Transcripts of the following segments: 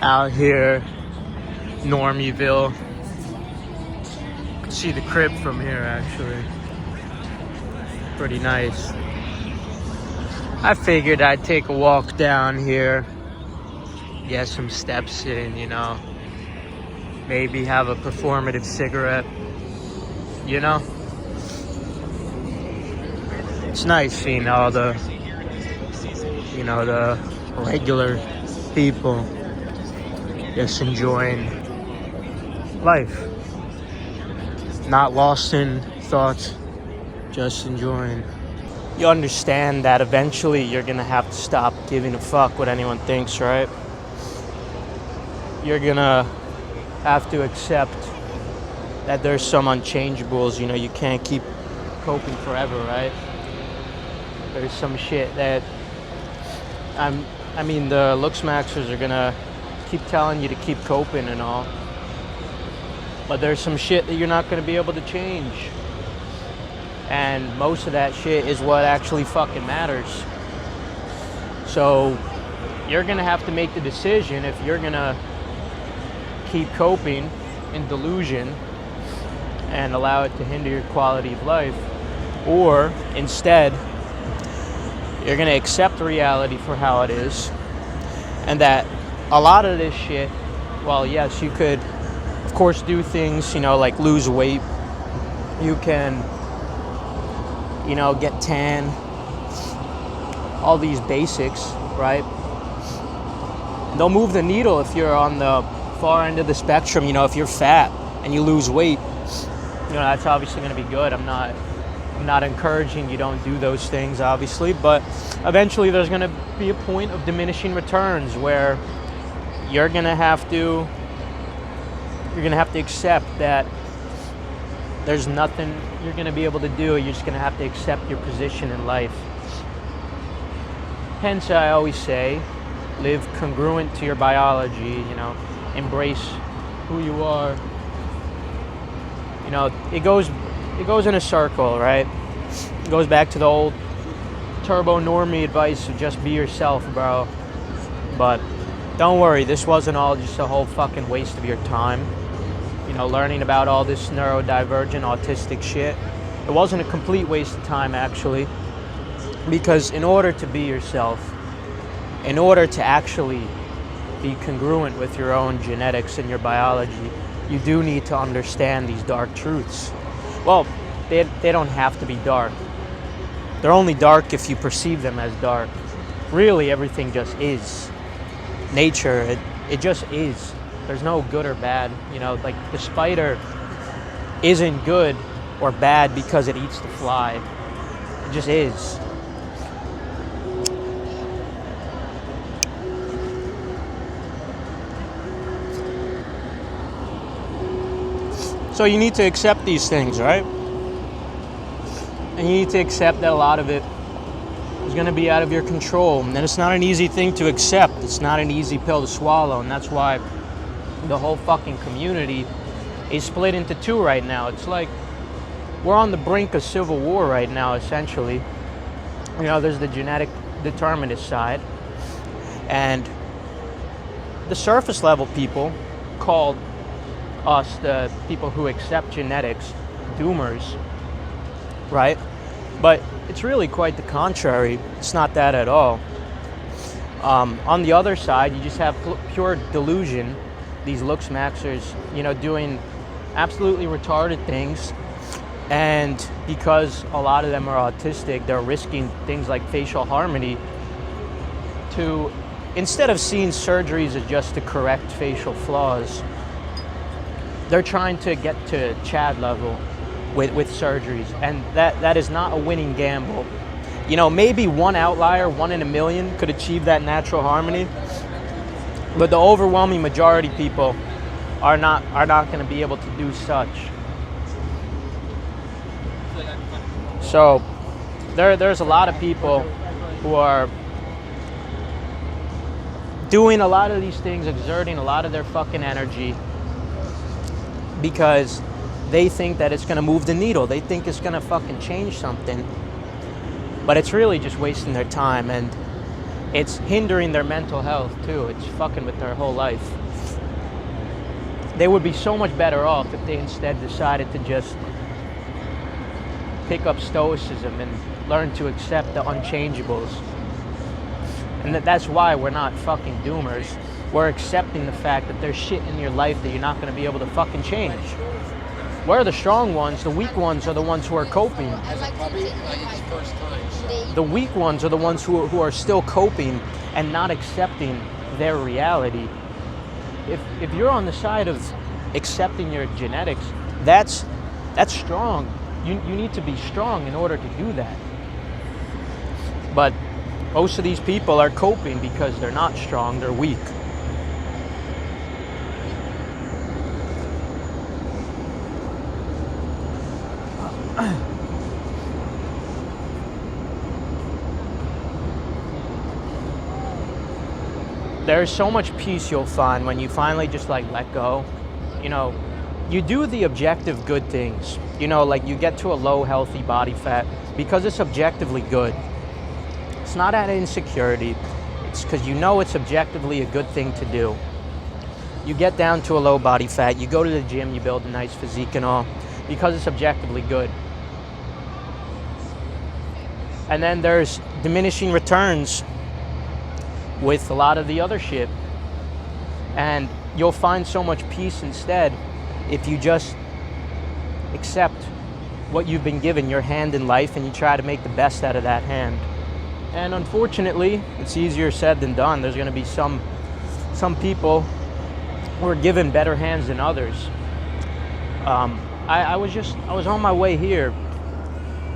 Out here, Normieville. You can see the crib from here actually. Pretty nice. I figured I'd take a walk down here, get some steps in, maybe have a performative cigarette, you know? It's nice seeing all the regular people just enjoying life. Not lost in thoughts, just enjoying. You understand that eventually you're gonna have to stop giving a fuck what anyone thinks, right? You're gonna have to accept that there's some unchangeables, you can't keep coping forever, right? There's some shit that the looks maxers are gonna keep telling you to keep coping and all, but there's some shit that you're not gonna be able to change, and most of that shit is what actually fucking matters. So you're gonna have to make the decision if you're gonna keep coping in delusion and allow it to hinder your quality of life, or instead you're gonna accept reality for how it is, and that a lot of this shit, well, yes, you could of course do things, like lose weight. You can, get tan, all these basics, right? They'll move the needle if you're on the far end of the spectrum. If you're fat and you lose weight, that's obviously going to be good. I'm not encouraging you don't do those things, obviously, but eventually there's going to be a point of diminishing returns where you're going to have to accept that there's nothing you're going to be able to do. You're just going to have to accept your position in life. Hence, I always say, live congruent to your biology, embrace who you are. It goes in a circle, right? It goes back to the old turbo normie advice of just be yourself, bro. But don't worry, this wasn't all just a whole fucking waste of your time. Learning about all this neurodivergent autistic shit. It wasn't a complete waste of time, actually, because in order to be yourself, in order to actually be congruent with your own genetics and your biology, you do need to understand these dark truths. Well, they don't have to be dark. They're only dark if you perceive them as dark. Really, everything just is. Nature, it just is. There's no good or bad. Like the spider isn't good or bad because it eats the fly. It just is. So you need to accept these things, right? And you need to accept that a lot of it is going to be out of your control. And it's not an easy thing to accept. It's not an easy pill to swallow. And that's why the whole fucking community is split into two right now. It's like we're on the brink of civil war right now, essentially. There's the genetic determinist side. And the surface level people called us, the people who accept genetics, doomers, right? But it's really quite the contrary. It's not that at all. On the other side, you just have pure delusion. These looks maxers, doing absolutely retarded things. And because a lot of them are autistic, they're risking things like facial harmony to, instead of seeing surgeries as just to correct facial flaws, they're trying to get to Chad level with surgeries. And that is not a winning gamble. Maybe one outlier, 1 in a million, could achieve that natural harmony. But the overwhelming majority people are not going to be able to do such. So there's a lot of people who are doing a lot of these things, exerting a lot of their fucking energy because they think that it's going to move the needle. They think it's going to fucking change something. But it's really just wasting their time. And it's hindering their mental health too. It's fucking with their whole life. They would be so much better off if they instead decided to just pick up stoicism and learn to accept the unchangeables. And that's why we're not fucking doomers. We're accepting the fact that there's shit in your life that you're not going to be able to fucking change. We're the strong ones. The weak ones are the ones who are coping. The weak ones are the ones who are still coping and not accepting their reality. If you're on the side of accepting your genetics, that's strong. You need to be strong in order to do that. But most of these people are coping because they're not strong, they're weak. There's so much peace you'll find when you finally just like let go. You know, you do the objective good things. You know, like you get to a low healthy body fat because it's objectively good. It's not out of insecurity. It's because you know it's objectively a good thing to do. You get down to a low body fat, you go to the gym, you build a nice physique and all because it's objectively good. And then there's diminishing returns with a lot of the other shit. And you'll find so much peace instead if you just accept what you've been given, your hand in life, and you try to make the best out of that hand. And unfortunately, it's easier said than done. There's going to be some people who are given better hands than others. I was on my way here,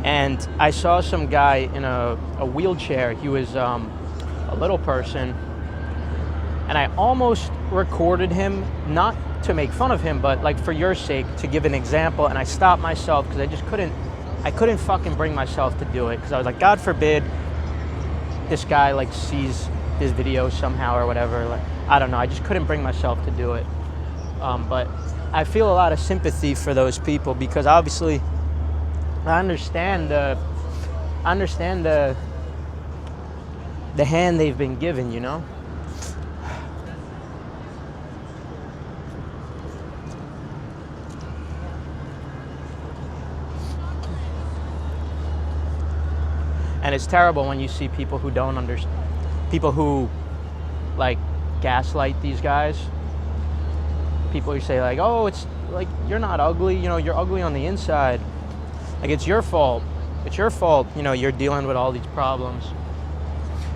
and I saw some guy in a wheelchair. He was a little person, and I almost recorded him, not to make fun of him, but like for your sake, to give an example. And I stopped myself because I couldn't fucking bring myself to do it, because I was like, God forbid this guy like sees this video somehow or whatever. Like, I don't know, I just couldn't bring myself to do it. But I feel a lot of sympathy for those people, because obviously I understand the hand they've been given, you know? And it's terrible when you see people who don't understand, people who like gaslight these guys. People who say like, oh, it's like, you're not ugly, you know, you're ugly on the inside. Like, it's your fault. It's your fault, you know, you're dealing with all these problems.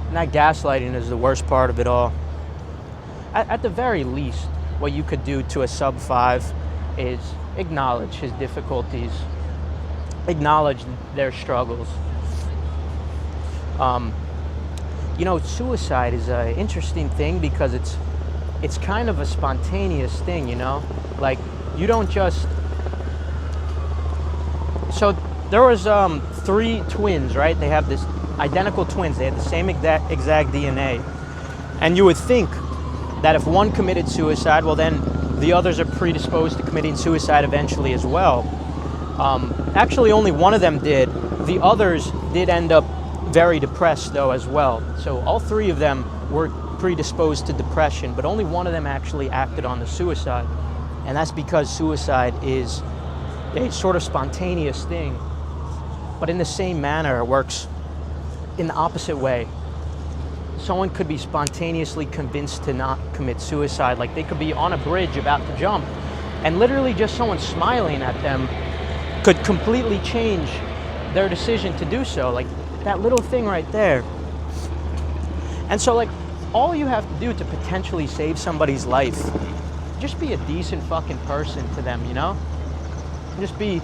And that gaslighting is the worst part of it all. At the very least, what you could do to a sub 5 is acknowledge his difficulties, acknowledge their struggles. You know, suicide is an interesting thing because it's kind of a spontaneous thing, you know? Like, you don't just... So there was 3 twins, right? They have this identical twins. They had the same exact DNA. And you would think that if one committed suicide, well, then the others are predisposed to committing suicide eventually as well. Actually, only one of them did. The others did end up very depressed, though, as well. So all 3 of them were predisposed to depression, but only one of them actually acted on the suicide. And that's because suicide is a sort of spontaneous thing. But in the same manner, it works in the opposite way. Someone could be spontaneously convinced to not commit suicide. Like, they could be on a bridge about to jump, and literally just someone smiling at them could completely change their decision to do so. Like, that little thing right there. And so, like, all you have to do to potentially save somebody's life, just be a decent fucking person to them, you know? Just be,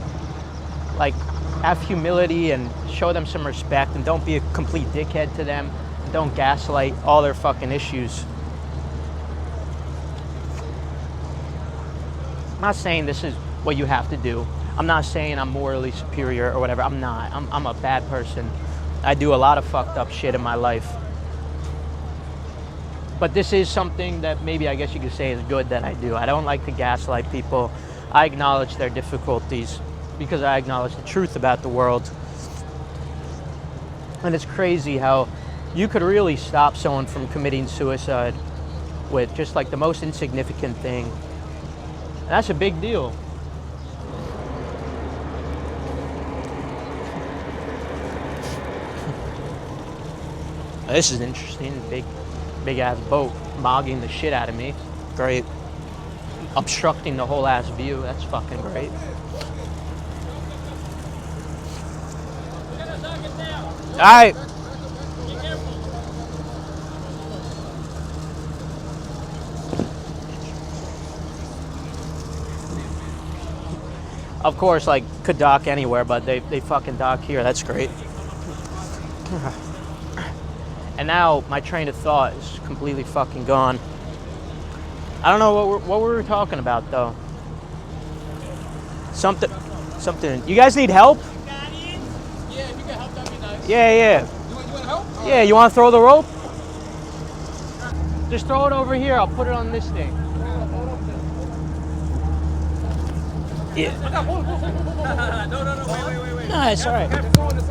like, have humility and show them some respect, and don't be a complete dickhead to them. And don't gaslight all their fucking issues. I'm not saying this is what you have to do. I'm not saying I'm morally superior or whatever. I'm not. I'm a bad person. I do a lot of fucked up shit in my life. But this is something that maybe I guess you could say is good that I do. I don't like to gaslight people. I acknowledge their difficulties because I acknowledge the truth about the world. And it's crazy how You could really stop someone from committing suicide with just like the most insignificant thing. And that's a big deal. This is interesting. Big ass boat bogging the shit out of me. Great. Obstructing the whole ass view. That's fucking great. All right. Of course, like, could dock anywhere, but they fucking dock here. That's great. And now my train of thought is completely fucking gone. I don't know what we were talking about, though. Something. You guys need help? Yeah, if you can help, that'd be nice. Yeah. You want help? Yeah, you want to throw the rope? Just throw it over here. I'll put it on this thing. Yeah. No, wait. No, it's all right. It's on. It's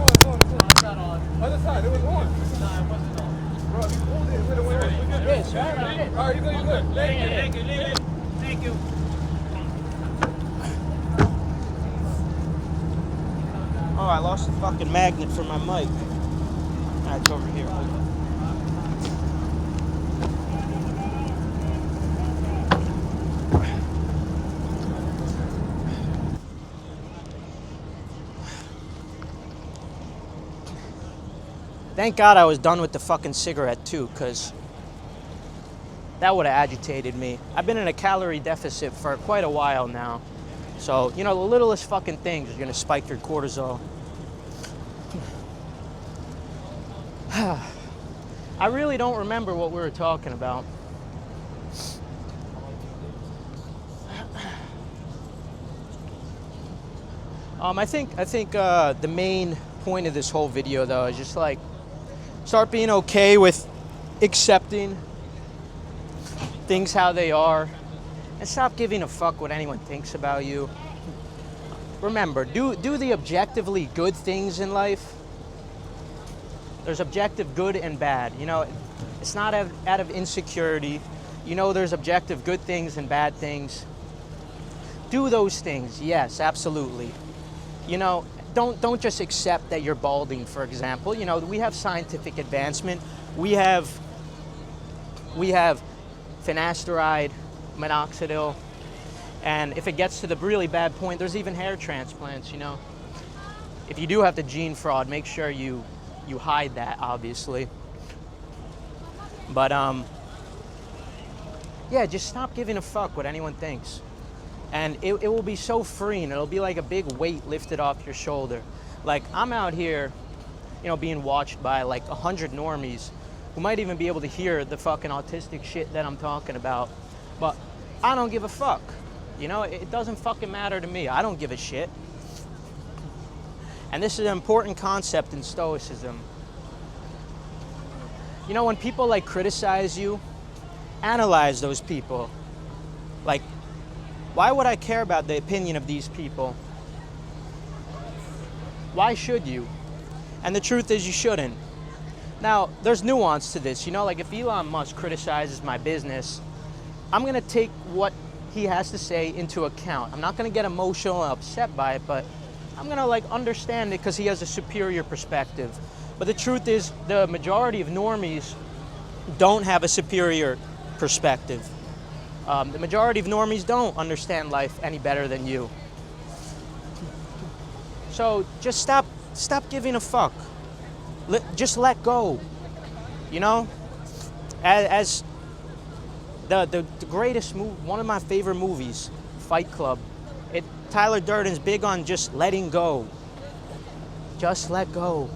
not on. Other side, it was on. No, it wasn't on. Bro, you pulled it. Wait. Yeah, it's all right. All right, you're good. Thank you. Oh, I lost the fucking magnet for my mic. Alright, it's over here. Hold on. Thank God I was done with the fucking cigarette too, because that would have agitated me. I've been in a calorie deficit for quite a while now. So, you know, the littlest fucking things are gonna spike your cortisol. I really don't remember what we were talking about. I think the main point of this whole video, though, is just like start being okay with accepting things how they are, and stop giving a fuck what anyone thinks about you. Remember, do the objectively good things in life. There's objective good and bad. You know, it's not out of insecurity. You know, there's objective good things and bad things. Do those things, yes, absolutely. You know, don't just accept that you're balding, for example. You know, we have scientific advancement. We have finasteride, minoxidil, and if it gets to the really bad point, there's even hair transplants, you know. If you do have the gene fraud, make sure you hide that, obviously. But yeah, just stop giving a fuck what anyone thinks. And it will be so freeing. It'll be like a big weight lifted off your shoulder. Like, I'm out here, you know, being watched by like 100 normies who might even be able to hear the fucking autistic shit that I'm talking about. But I don't give a fuck. You know, it doesn't fucking matter to me. I don't give a shit. And this is an important concept in Stoicism. You know, when people like criticize you, analyze those people. Like, why would I care about the opinion of these people? Why should you? And the truth is, you shouldn't. Now, there's nuance to this. You know, like if Elon Musk criticizes my business, I'm going to take what he has to say into account. I'm not going to get emotional and upset by it, but I'm going to like understand it because he has a superior perspective. But the truth is, the majority of normies don't have a superior perspective. The majority of normies don't understand life any better than you. So just stop giving a fuck. Just let go. You know, as the greatest movie, one of my favorite movies, Fight Club. Tyler Durden's big on just letting go. Just let go.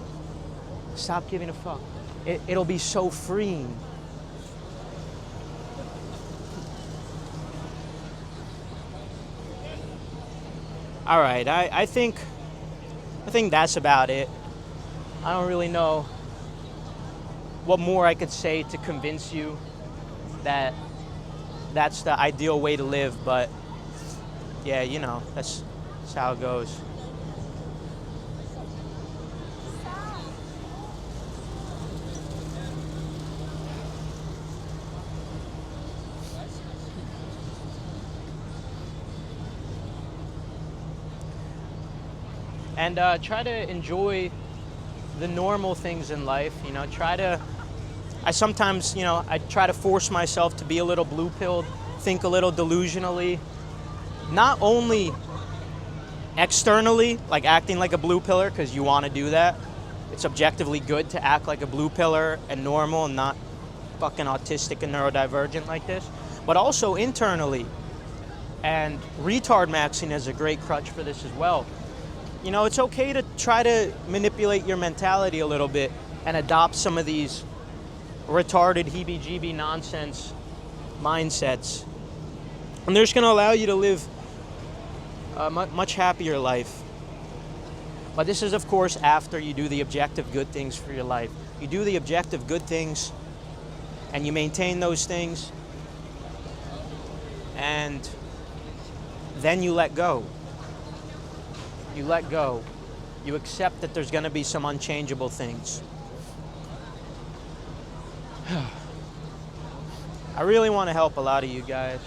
Stop giving a fuck. It'll be so freeing. All right, I think that's about it. I don't really know what more I could say to convince you that that's the ideal way to live, but yeah, you know, that's how it goes. and try to enjoy the normal things in life. You know, I sometimes, you know, I try to force myself to be a little blue-pilled, think a little delusionally, not only externally, like acting like a blue pillar, because you want to do that. It's objectively good to act like a blue pillar and normal and not fucking autistic and neurodivergent like this, but also internally. And retard maxing is a great crutch for this as well. You know, it's okay to try to manipulate your mentality a little bit and adopt some of these retarded heebie-jeebie nonsense mindsets. And they're just going to allow you to live a much happier life. But this is, of course, after you do the objective good things for your life. You do the objective good things and you maintain those things, and then you let go. You let go. You accept that there's going to be some unchangeable things. I really want to help a lot of you guys.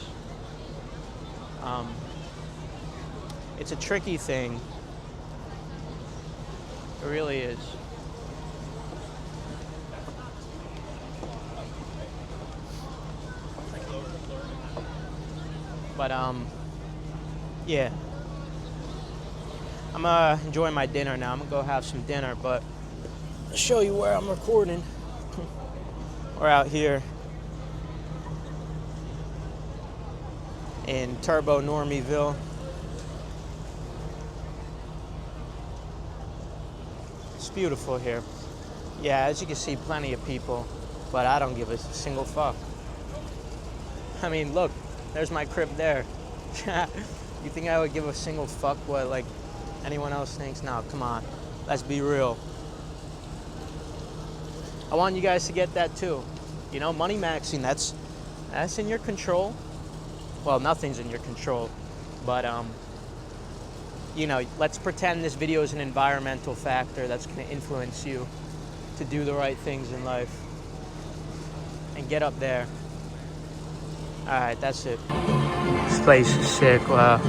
It's a tricky thing. It really is. But yeah. I'm enjoying my dinner now. I'm gonna go have some dinner, but I'll show you where I'm recording. We're out here in Turbo Normieville. It's beautiful here. Yeah, as you can see, plenty of people, but I don't give a single fuck. I mean, look, there's my crib there. You think I would give a single fuck what, like, anyone else thinks? No, come on. Let's be real. I want you guys to get that too. You know, money maxing, that's in your control. Well, nothing's in your control, but you know, let's pretend this video is an environmental factor that's going to influence you to do the right things in life and get up there. All right, that's it. This place is sick. Wow.